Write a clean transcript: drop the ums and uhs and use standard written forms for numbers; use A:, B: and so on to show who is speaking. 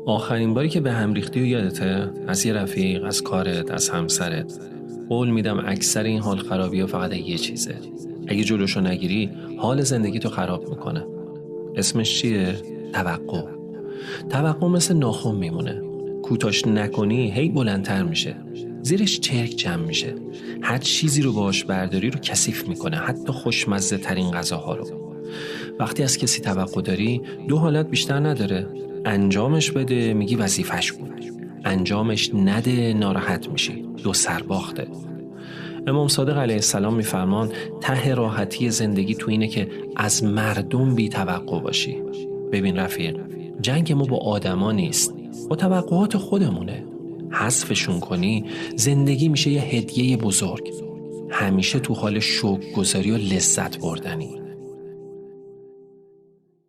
A: آخرین باری که به هم ریختی و یادته؟ از یه رفیق، از کارت، از همسرت. قول میدم اکثر این حال خرابی ها فقط یه چیزه. اگه جلوشو نگیری حال زندگی تو خراب میکنه. اسمش چیه؟ توقع. توقع مثل ناخن میمونه. کوتاش نکنی هی بلندتر میشه. زیرش چرک جمع میشه. هر چیزی رو باش برداری رو کثیف میکنه، حتی خوشمزه ترین غذاها رو. وقتی از کسی توقع داری دو حالت بیشتر نداره. انجامش بده، میگی وظیفش بود. انجامش نده، ناراحت میشی. دو سرباخته. امام صادق علیه السلام میفرمان ته راحتی زندگی تو اینه که از مردم بی توقع باشی. ببین رفیق، جنگ ما با آدما نیست، با توقعات خودمونه. حذفشون کنی زندگی میشه یه هدیه بزرگ، همیشه تو حال شوق گذاری و لذت بردنی.